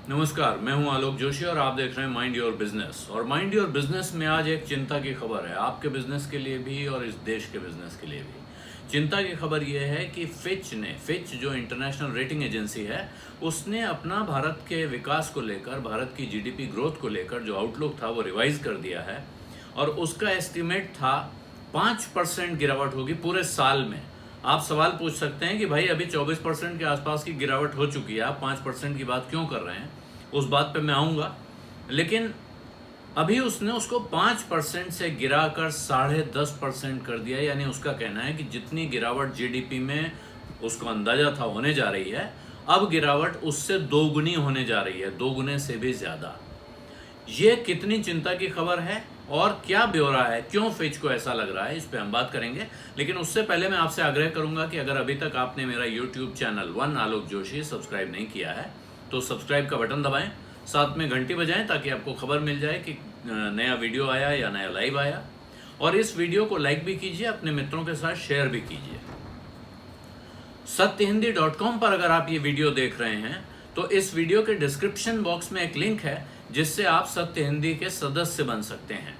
नमस्कार, मैं हूं आलोक जोशी और आप देख रहे हैं माइंड योर बिजनेस। और माइंड योर बिजनेस में आज एक चिंता की खबर है, आपके बिजनेस के लिए भी और इस देश के बिजनेस के लिए भी। चिंता की खबर यह है कि फिच जो इंटरनेशनल रेटिंग एजेंसी है, उसने अपना भारत के विकास को लेकर, भारत की जीडीपी ग्रोथ को लेकर जो आउटलुक था वो रिवाइज कर दिया है। और उसका एस्टिमेट था 5% गिरावट होगी पूरे साल में। आप सवाल पूछ सकते हैं कि भाई अभी 24% के आसपास की गिरावट हो चुकी है, आप 5% की बात क्यों कर रहे हैं? उस बात पे मैं आऊँगा, लेकिन अभी उसने उसको 5% से गिराकर 10.5% कर दिया। यानी उसका कहना है कि जितनी गिरावट जीडीपी में उसको अंदाजा था होने जा रही है, अब गिरावट उससे दोगुनी होने जा रही है, दोगुने से भी ज़्यादा। ये कितनी चिंता की खबर है और क्या ब्यौरा है, क्यों फिच को ऐसा लग रहा है, इस पे हम बात करेंगे। लेकिन उससे पहले मैं आपसे आग्रह करूंगा कि अगर अभी तक आपने मेरा यूट्यूब चैनल वन आलोक जोशी सब्सक्राइब नहीं किया है तो सब्सक्राइब का बटन दबाएं, साथ में घंटी बजाएं ताकि आपको खबर मिल जाए कि नया वीडियो आया या नया लाइव आया। और इस वीडियो को लाइक भी कीजिए, अपने मित्रों के साथ शेयर भी कीजिए। सत्यहिंदी.com पर अगर आप ये वीडियो देख रहे हैं तो इस वीडियो के डिस्क्रिप्शन बॉक्स में एक लिंक है जिससे आप सत्य हिंदी के सदस्य बन सकते हैं।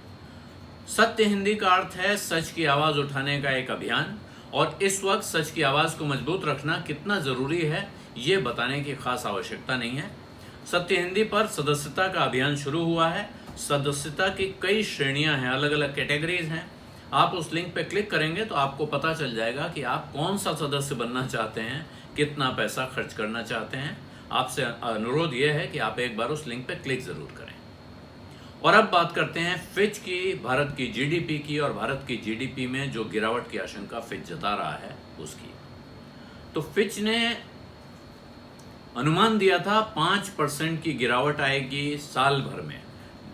सत्य हिंदी का अर्थ है सच की आवाज उठाने का एक अभियान, और इस वक्त सच की आवाज को मजबूत रखना कितना जरूरी है ये बताने की खास आवश्यकता नहीं है। सत्य हिंदी पर सदस्यता का अभियान शुरू हुआ है। सदस्यता की कई श्रेणियां हैं, अलग अलग कैटेगरीज हैं। आप उस लिंक पे क्लिक करेंगे तो आपको पता चल जाएगा कि आप कौन सा सदस्य बनना चाहते हैं, कितना पैसा खर्च करना चाहते हैं। आपसे अनुरोध यह है कि आप एक बार उस लिंक पे क्लिक जरूर करें। और अब बात करते हैं फिच की, भारत की जीडीपी की, और भारत की जीडीपी में जो गिरावट की आशंका फिच जता रहा है उसकी। तो फिच ने अनुमान दिया था 5% की गिरावट आएगी साल भर में।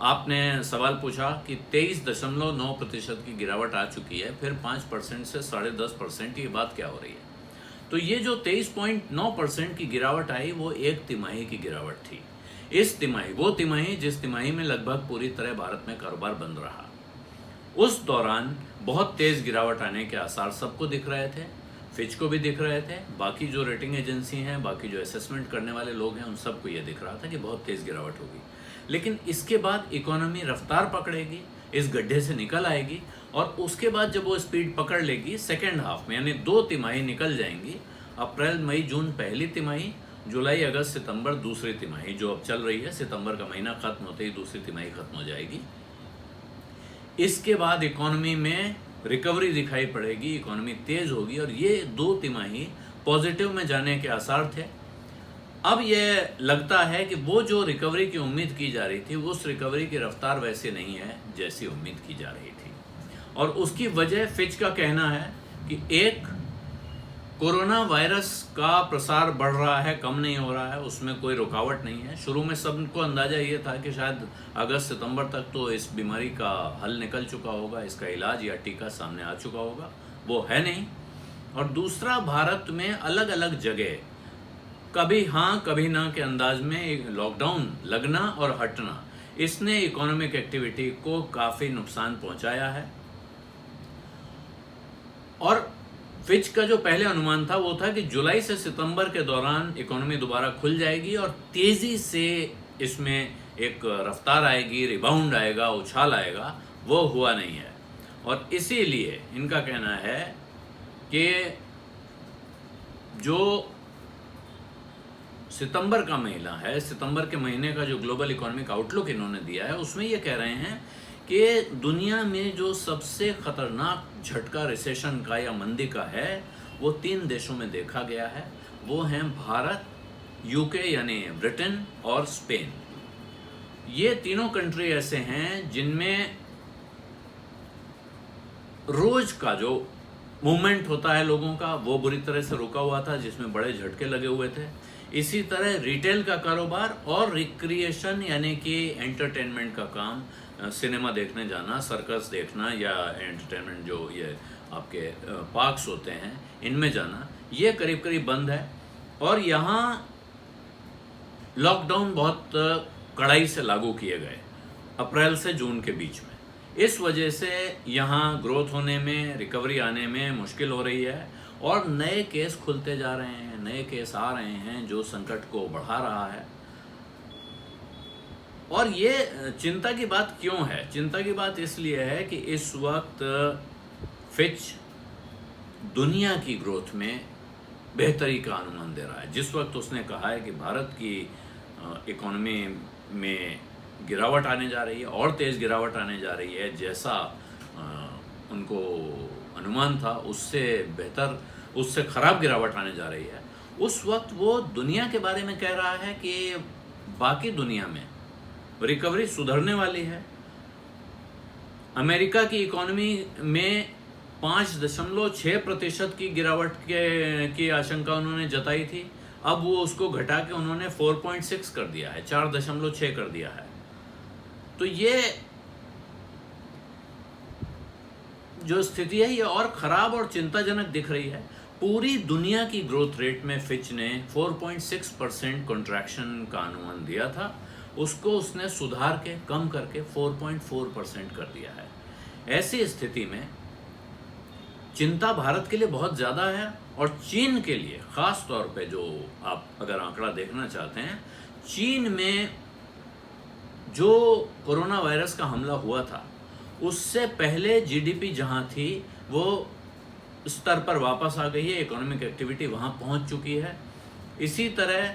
आपने सवाल पूछा कि 23.9% की गिरावट आ चुकी है, फिर 5% से 10.5% की बात क्या हो रही है? तो ये जो 23.9% की गिरावट आई वो एक तिमाही की गिरावट थी। इस तिमाही, वो तिमाही जिस तिमाही में लगभग पूरी तरह भारत में कारोबार बंद रहा, उस दौरान बहुत तेज गिरावट आने के आसार सबको दिख रहे थे। फिच को भी दिख रहे थे, बाकी जो रेटिंग एजेंसी हैं, बाकी जो असेसमेंट करने वाले लोग हैं, उन सबको ये दिख रहा था कि बहुत तेज गिरावट होगी। लेकिन इसके बाद इकोनॉमी रफ्तार पकड़ेगी, इस गड्ढे से निकल आएगी, और उसके बाद जब वो स्पीड पकड़ लेगी सेकेंड हाफ में, यानी 2 तिमाही निकल जाएंगी। अप्रैल मई जून पहली तिमाही, जुलाई अगस्त सितंबर दूसरी तिमाही जो अब चल रही है। सितंबर का महीना खत्म होते ही दूसरी तिमाही खत्म हो जाएगी। इसके बाद इकोनॉमी में रिकवरी दिखाई पड़ेगी, इकोनॉमी तेज होगी, और ये 2 तिमाही पॉजिटिव में जाने के आसार थे। अब ये लगता है कि वो जो रिकवरी की उम्मीद की जा रही थी, उस रिकवरी की रफ्तार वैसे नहीं है जैसी उम्मीद की जा रही थी। और उसकी वजह फिच का कहना है कि एक, कोरोना वायरस का प्रसार बढ़ रहा है, कम नहीं हो रहा है, उसमें कोई रुकावट नहीं है। शुरू में सबको अंदाजा ये था कि शायद अगस्त सितंबर तक तो इस बीमारी का हल निकल चुका होगा, इसका इलाज या टीका सामने आ चुका होगा, वो है नहीं। और दूसरा, भारत में अलग अलग जगह कभी हाँ कभी ना के अंदाज में लॉकडाउन लगना और हटना, इसने इकोनॉमिक एक्टिविटी को काफ़ी नुकसान पहुंचाया है। और फिच का जो पहले अनुमान था वो था कि जुलाई से सितंबर के दौरान इकोनॉमी दोबारा खुल जाएगी और तेज़ी से इसमें एक रफ्तार आएगी, रिबाउंड आएगा, उछाल आएगा। वो हुआ नहीं है। और इसीलिए इनका कहना है कि जो सितंबर का महीना है, सितंबर के महीने का जो ग्लोबल इकोनॉमिक आउटलुक इन्होंने दिया है, उसमें ये कह रहे हैं कि दुनिया में जो सबसे खतरनाक झटका रिसेशन का या मंदी का है वो 3 देशों में देखा गया है। वो हैं भारत, यूके यानी ब्रिटेन, और स्पेन। ये तीनों कंट्री ऐसे हैं जिनमें रोज का जो मूवमेंट होता है लोगों का वो बुरी तरह से रुका हुआ था, जिसमें बड़े झटके लगे हुए थे। इसी तरह रिटेल का कारोबार और रिक्रिएशन यानी कि एंटरटेनमेंट का काम, सिनेमा देखने जाना, सर्कस देखना, या एंटरटेनमेंट जो ये आपके पार्क्स होते हैं इनमें जाना, ये करीब करीब बंद है। और यहाँ लॉकडाउन बहुत कड़ाई से लागू किए गए अप्रैल से जून के बीच में। इस वजह से यहाँ ग्रोथ होने में, रिकवरी आने में मुश्किल हो रही है, और नए केस खुलते जा रहे हैं, नए केस आ रहे हैं जो संकट को बढ़ा रहा है। और ये चिंता की बात क्यों है? चिंता की बात इसलिए है कि इस वक्त फिच दुनिया की ग्रोथ में बेहतरी का अनुमान दे रहा है। जिस वक्त उसने कहा है कि भारत की इकोनॉमी में गिरावट आने जा रही है और तेज़ गिरावट आने जा रही है, जैसा उनको अनुमान था उससे बेहतर, उससे ख़राब गिरावट आने जा रही है, उस वक्त वो दुनिया के बारे में कह रहा है कि बाकी दुनिया में रिकवरी सुधरने वाली है। अमेरिका की इकोनॉमी में 5.6% की गिरावट की आशंका उन्होंने जताई थी, अब वो उसको घटा के उन्होंने 4.6 कर दिया है, 4.6 कर दिया है। तो ये जो स्थिति है ये और ख़राब और चिंताजनक दिख रही है। पूरी दुनिया की ग्रोथ रेट में फिच ने 4.6% कॉन्ट्रैक्शन का अनुमान दिया था, उसको उसने सुधार के कम करके 4.4% कर दिया है। ऐसी स्थिति में चिंता भारत के लिए बहुत ज़्यादा है और चीन के लिए ख़ास तौर पे। जो आप अगर आंकड़ा देखना चाहते हैं, चीन में जो कोरोना वायरस का हमला हुआ था उससे पहले जीडीपी जहां थी वो स्तर पर वापस आ गई है, इकोनॉमिक एक्टिविटी वहां पहुंच चुकी है। इसी तरह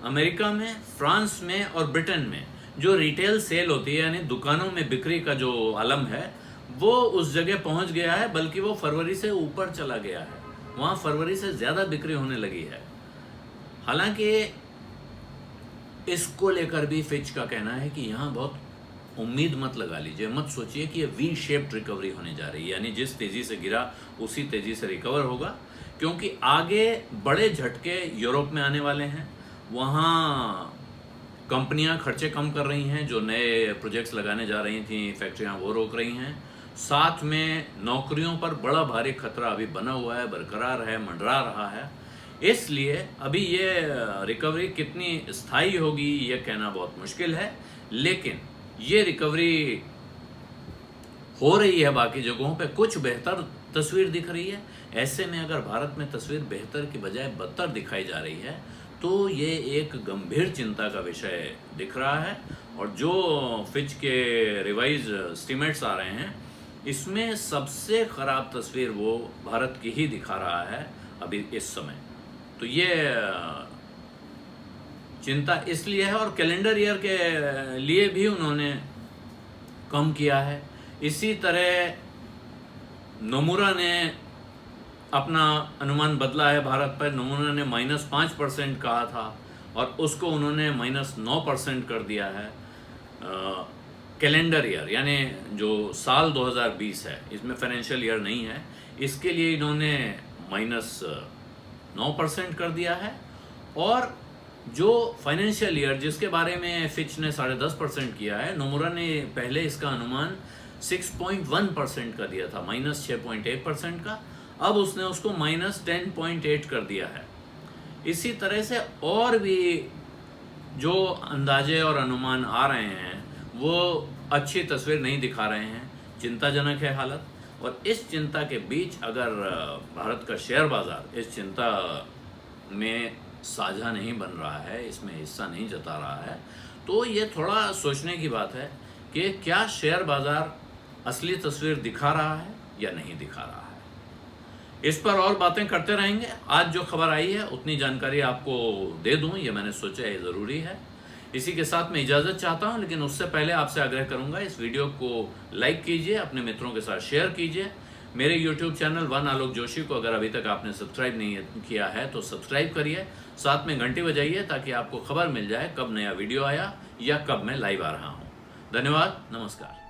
अमेरिका में, फ्रांस में और ब्रिटेन में जो रिटेल सेल होती है, यानी दुकानों में बिक्री का जो आलम है, वो उस जगह पहुंच गया है, बल्कि वो फरवरी से ऊपर चला गया है, वहाँ फरवरी से ज़्यादा बिक्री होने लगी है। हालांकि इसको लेकर भी फिच का कहना है कि यहाँ बहुत उम्मीद मत लगा लीजिए, मत सोचिए कि ये वी शेप्ड रिकवरी होने जा रही है, यानी जिस तेज़ी से गिरा उसी तेज़ी से रिकवर होगा, क्योंकि आगे बड़े झटके यूरोप में आने वाले हैं। वहाँ कंपनियां खर्चे कम कर रही हैं, जो नए प्रोजेक्ट्स लगाने जा रही थी फैक्ट्रियां वो रोक रही हैं। साथ में नौकरियों पर बड़ा भारी खतरा अभी बना हुआ है, बरकरार है, मंडरा रहा है। इसलिए अभी ये रिकवरी कितनी स्थायी होगी ये कहना बहुत मुश्किल है, लेकिन ये रिकवरी हो रही है बाकी जगहों पे, कुछ बेहतर तस्वीर दिख रही है। ऐसे में अगर भारत में तस्वीर बेहतर की बजाय बदतर दिखाई जा रही है तो ये एक गंभीर चिंता का विषय दिख रहा है। और जो फिच के रिवाइज एस्टीमेट्स आ रहे हैं, इसमें सबसे ख़राब तस्वीर वो भारत की ही दिखा रहा है अभी इस समय। तो ये चिंता इसलिए है, और कैलेंडर ईयर के लिए भी उन्होंने कम किया है। इसी तरह नोमुरा ने अपना अनुमान बदला है भारत पर। नोमुरा ने -5% कहा था और उसको उन्होंने -9% कर दिया है। कैलेंडर ईयर यानी जो साल 2020 है, इसमें फाइनेंशियल ईयर नहीं है, इसके लिए इन्होंने -9% कर दिया है। और जो फाइनेंशियल ईयर जिसके बारे में फिच ने 10.5% किया है, नोमुरा ने पहले इसका अनुमान 6.1% का दिया था, -6.1% का, अब उसने उसको -10.8 कर दिया है। इसी तरह से और भी जो अंदाजे और अनुमान आ रहे हैं वो अच्छी तस्वीर नहीं दिखा रहे हैं, चिंताजनक है हालत। और इस चिंता के बीच अगर भारत का शेयर बाज़ार इस चिंता में साझा नहीं बन रहा है, इसमें हिस्सा नहीं जता रहा है, तो ये थोड़ा सोचने की बात है कि क्या शेयर बाज़ार असली तस्वीर दिखा रहा है या नहीं दिखा रहा है। इस पर और बातें करते रहेंगे। आज जो खबर आई है उतनी जानकारी आपको दे दूं, ये मैंने सोचा है ज़रूरी है। इसी के साथ मैं इजाज़त चाहता हूं, लेकिन उससे पहले आपसे आग्रह करूंगा, इस वीडियो को लाइक कीजिए, अपने मित्रों के साथ शेयर कीजिए। मेरे YouTube चैनल वन आलोक जोशी को अगर अभी तक आपने सब्सक्राइब नहीं किया है तो सब्सक्राइब करिए, साथ में घंटी बजाइए ताकि आपको खबर मिल जाए कब नया वीडियो आया या कब मैं लाइव आ रहा हूँ। धन्यवाद, नमस्कार।